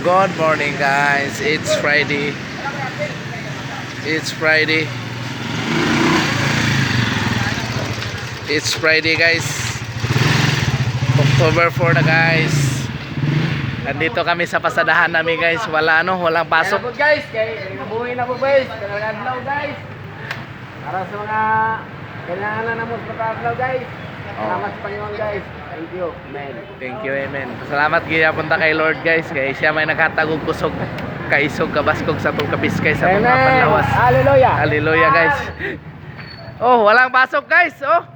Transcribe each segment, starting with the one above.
Good morning guys, it's Friday. It's Friday. It's Friday guys. October 4 na guys. Nandito kami sa pasadahan namin guys. Walang pasok. Kaya po guys, kaya nabuhay na po guys. Kailangan adlaw guys. Para sa mga kailangan na mo sa adlaw guys. Salamat sa Panginoon guys. Thank you. Amen. Thank you, amen. Salamat gaya punta kay Lord guys. Kaya siya may nakatagog kusog kaisog kabaskog sa tong kabiskay sa mga panlawas. Hallelujah. Hallelujah guys. Oh, walang pasok guys. Oh.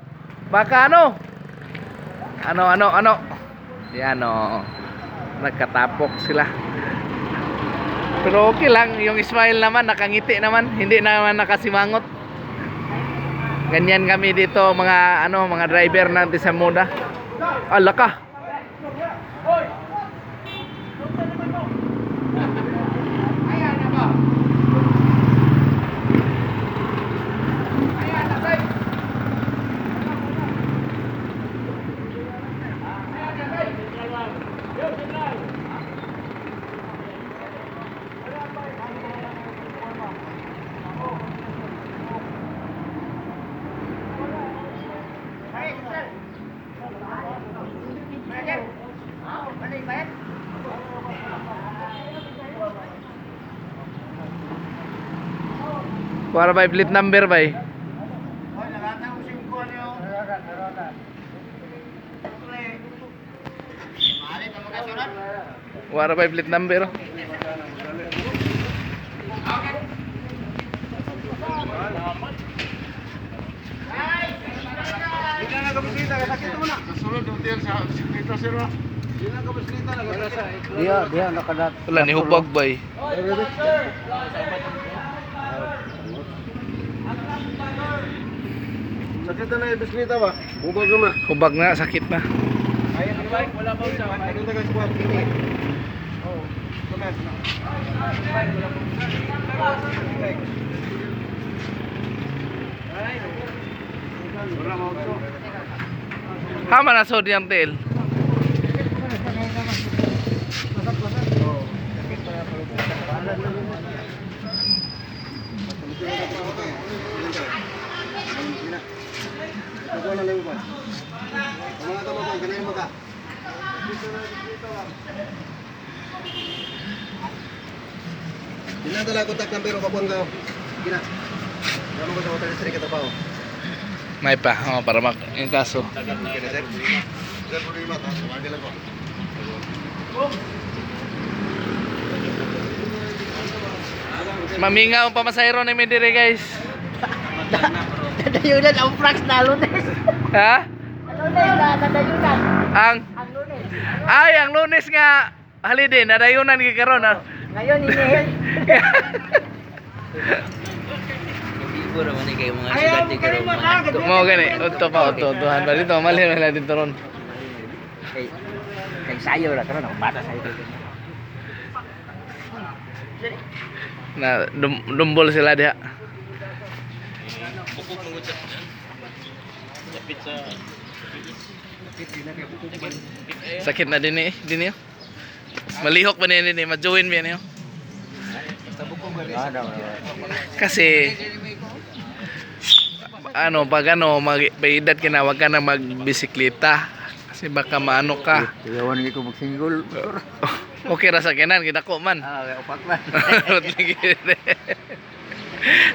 Baka ano? Yan oh. Nagkatapok sila. Pero okay lang, yung smile naman nakangiti naman, hindi naman nakasimangot. Ganyan kami dito mga mga driver natin sa Moda. Ala ka. Para by plate number by. Para by plate number. Dia nakadat. Wala ni hubag bay. Sakit na yung bisklita ba? Hubag naman. Hubag na, sakit na. Ayan ang bike, wala pa siya. Ayun taga squad. Oo. Hama na sodium tail. Dinan tala kontak number ko kapon ka. Gina. Damo ko sa hotel district ka trabaho. May pa, para yung kaso. Sir, problema ta. Wala lang ko. Maminga ang pamasayro ni Medire guys. Dadayunan ang Frax na lunes. Ha? Lunes na dadayunan. Ang Lunes. ay ang Lunes nga holiday nadayunan gi karon ah. Ngayon inihil. Ibo naman ni kayo mga sugat ni kayo mga Mo gani, utto pa tuhan ba dito mali na natin turon. Kay sayo ra karon ang bata sayo. Na dumbol sila diha. Sakit na din eh. Malihok pa din eh, ma-join ba niyo? Kasi may edad ka na, wag ka na magbisikleta kasi baka maano ka. Yawan gi ko magsinggol. Okay ra sa kanan gidako man. Upak man.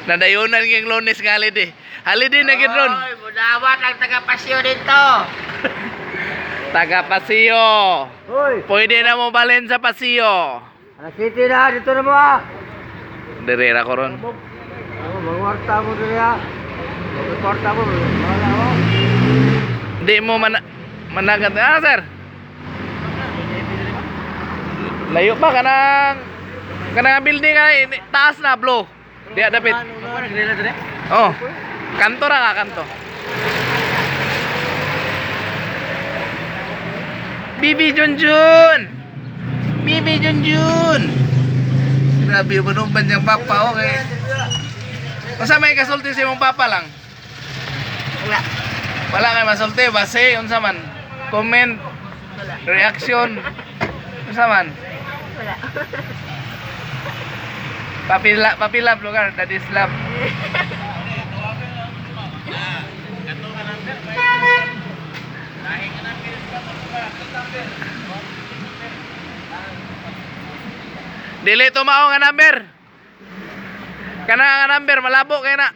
Nadayunan ng Lunes nga holiday. Holiday na gid ron. Oy, budawat ang taga-pasyo dito. Taga Pasio. Hoy, Pwede na mo balhin sa Pasio. City na dito na mo ah. Direra ko ron. Magwarta mo dili ah. Magwarta mo. Wala mo. Hindi mo managat. Ah, sir. Layo pa kanang building ay taas na blow. Diya dapit. Oh. Kanto ra ka kanto. Bibi Junjun. Grabe mo nung banyang papa okay. Masa may kasulti sa imong papa lang? Wala. Wala kay masulti base unsa man? Comment, reaction. Unsa man? Wala. Papilab lugar, Daddy's Lab. Dili tumao nga number. Kana nga number malabo kay na.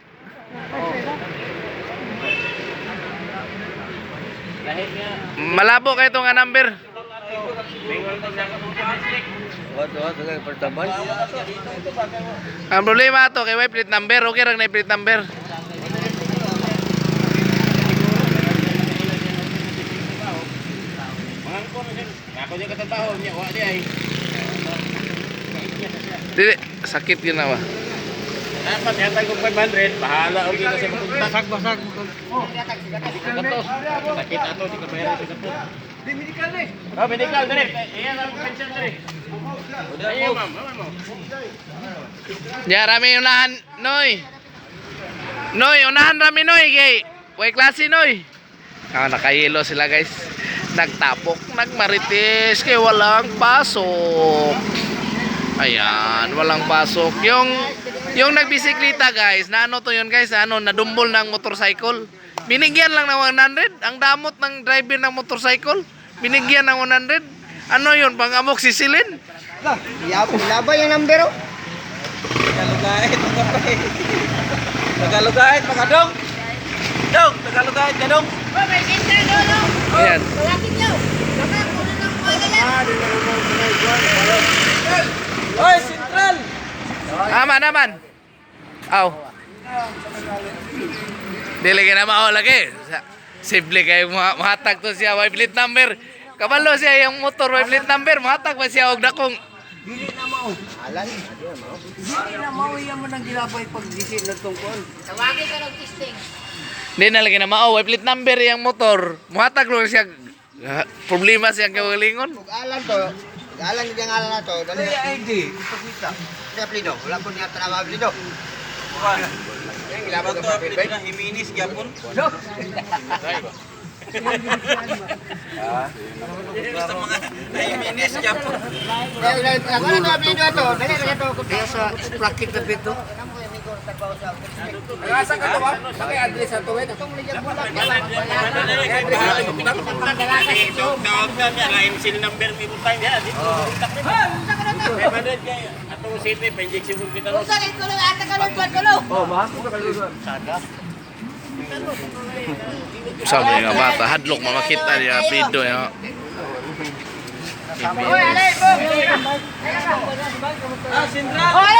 Malabo kay to nga number. What kay pertabal? Ang problema to kay way plate number, okay ra na plate number. Ako niya katrabaho niya, wa di ay. Dili sakit yun na ba? Dapat yatag kong 500, bahala og kita sa magpunta. Basag. Katos. Sakit ato di ka bayar sa katos. Di medical ni. Oh, medical dire. Iya ang pension dire. Iya ma'am, mo. Ya rami unahan, Noy. Noy, unahan rami Noy kay way klase Noy. Nakahilo sila guys. Nagtapok, nagmarites kay walang pasok. Ayan, walang pasok. Yung nagbisikleta guys, na ano to yun guys, ano, nadumbol ng motorcycle. Binigyan lang ng 100. Ang damot ng driver ng motorcycle. Binigyan ng 100. Ano yun, pang amok sisilin? Labay yung number oh. Tagalogahit mga dong. Dong, tagalogahit ka dong. May minsan dolo. Ayan. Malapit daw. Baka kuno ng pagalan. Oy, sentral. Aman. Aw. Dili ka na mao lagi. Simple kayo mahatag to siya way plate number. Kabalo siya yung motor way plate number, mahatag pa siya og dakong. Dili na mauya mo nang gilabay pag disi na tungkol. Tawagin ka ng testing. Di na lagi na mao way plate number yung motor. Mahatag lo siya. Problema siya kagalingon. Alan to. Alan yung alan na to. Dali ID, ipakita. sa plido. Wala po niya trabaho plido. Kuan. Ilabot to apelyido na Jimenez gyapon. Basta mga Jimenez gyapon. Ako na to plido to. Dali na to. Kaya sa plakit na dito. Asa ka to ba? Bakit address ato eh? Tawag na niya, lain seal number may butang niya. Dito. May banded kay atong city pa-injection ko kita. Kung saan ito lang ata ka ng pagkulo. Sabi nga bata, hadlok makita niya pido ya. Oy, alay mo. Oh, alay